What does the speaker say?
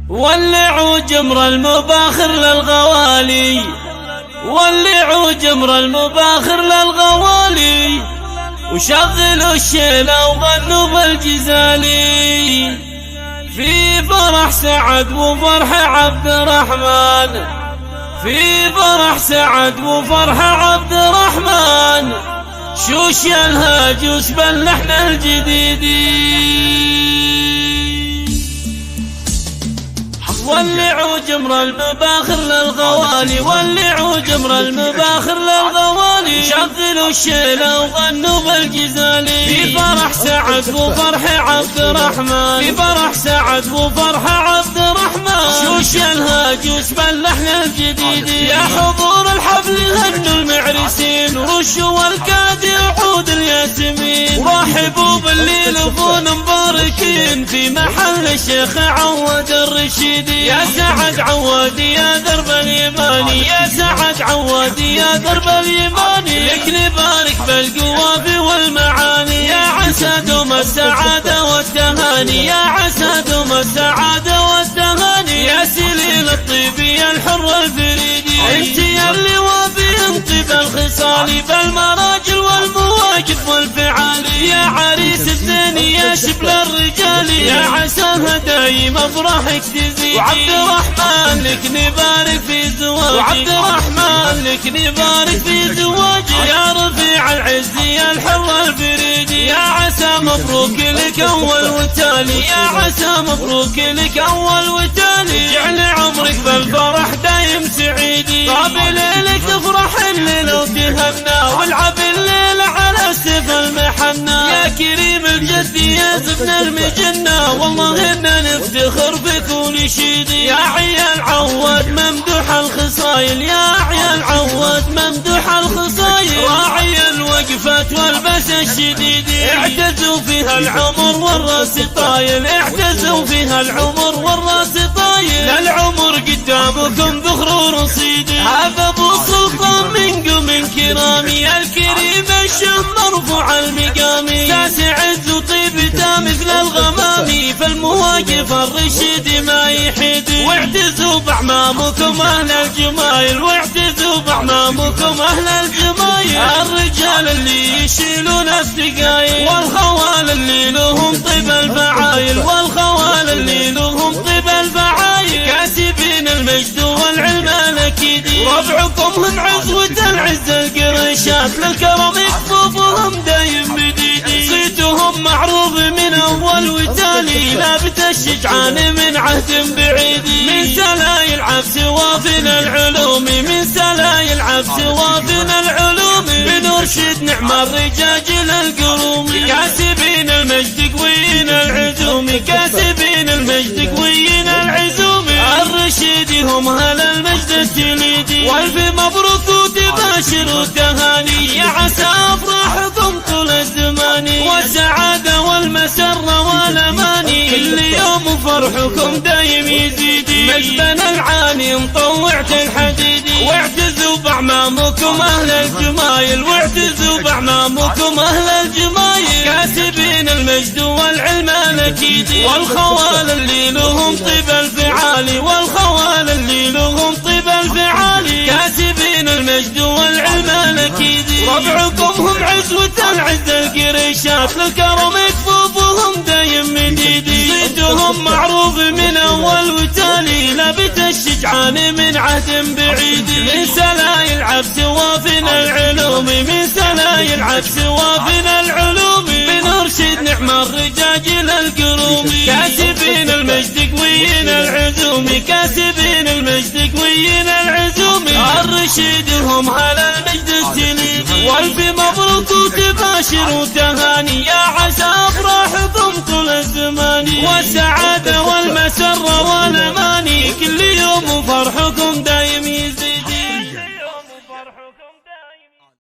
ولعوا جمر المباخر للغوالي، ولعوا جمر المباخر للغوالي، وشغلوا الشيلة وغنوا بالجزالي. في فرح سعد وفرح عبد الرحمن، في فرح سعد وفرح عبد الرحمن، شوش يا الهاجوس باللحن الجديد. ولعوا جمر المباخر للغوالي، ولعوا جمر المباخر للغوالي، شغلوا الشيلة وغنوا بالجزالي. في فرح سعد وفرح عبد الرحمن، في فرح سعد وفرح عبد الرحمن، شوش يا الهاجوس باللحن الجديد. يا حضور الحفل هنوا المعرسين، ورشوا والكادي عود الياسمين، ورحبوا باللي لفون مباركين في محل الشيخ عواد الرشيدي. يا سعد عوادي يا درب اليماني، يا سعد عوادي يا درب اليماني، لك نبارك بالقوافي والمعاني. يا عسى دوم السعادة والتهاني، يا عسى دوم السعادة والتهاني، يا سليل الطيب يا الحر الفريدي، انت يا اللي وافي انطب الخصال بالمراجل والمواقف والفعالي. يا عريس الزين يا شبل الرجال، يا عساها دايم افراحك تزيد. وعبد الرحمن لك نبارك في زواجي، وعبد الرحمن لك نبارك في زواجي، يا رفيع العز يا الحر الفريدي. يا عسى مبروك لك اول وتالي، يا عسى مبروك لك اول وتالي، جعل عمرك بالفرح دايم سعيدي. طاب ليلك تفرح الليلة وتهنى، والعب الليلة على سيف المحنى. يا كريم الجد يا زبن المجنة، والله إننا نفتخر بك ونشيدي. يا عيال عواد ممدوح الخصايل، يا عيال عواد ممدوح الخصايل، راعي الوقفات والبس الشديد. اعتزوا فيها العمر والراس طايل، اعتزوا فيها العمر والراس طايل، العمر قدامكم ذخر ورصيدي. هذا ابو سلطان من كرامي، الكريم الشم مرفوع المقام، ساسع عز وطيبته مثل الغمام، فالمواقف الرشيد ما يحيد. واعتزوا باعمامكم اهل الجمايل، واعتزوا باعمامكم اهل الجمايل، الرجال اللي يشيلون الثقايل، والخوال اللي لهم طيب الفعايل، والخوال اللي لهم طيب الفعايل، كاسبين المجد والعلم الاكيد. ربعكم هم عزوة العز القريشات، للكرم يكفوفهم دايم بديدي، صيتهم معروف من اول وتالي، لابت الشجعان من عهد بعيد. من سلايل عبس وافنا العلوم، من سلايل عبس وافنا العلوم، بنرشد نعم الرجاج للقروم، كاسبين المجد قويين العزوم، كاسبين المجد قويين العزوم، الرشيد هم اهل المجد التليدي. والف مبروك وتباشر التهاني، يا عسى افراحكم طول الزمان، والسعادة والمسرة والاماني، كل يوم فرحكم دايم يزيد. مجدنا العالي مطوعة الحديد، واعتزوا باعمامكم اهل الجمايل، واعتزوا باعمامكم اهل الجمايل، كاسبين المجد والعلم الاكيد، والخوال اللي لهم طيب الفعالي، والخوال اللي لهم طيب الفعالي، كاسبين المجد والعلم الاكيد. ربعكم هم عزوة العز القريشات، للكرم كفوفهم دايم مديدي، صيتهم معروف من اول وتالي، لابت الشجعان من عهد بعيد. من سلايل عبس وافنا العلوم، من سلايل عبس وافنا العلوم، بنرشد نعم الرجاج للقروم، كاسبين المجد قويين العزوم، كاسبين المجد قويين العزوم، الرشيد هم اهل المجد التليدي. والف مبروك وتباشر وتهاني، يا عسى افراحكم طول الزمان، والسعادة والمسرة والاماني، كل يوم فرحكم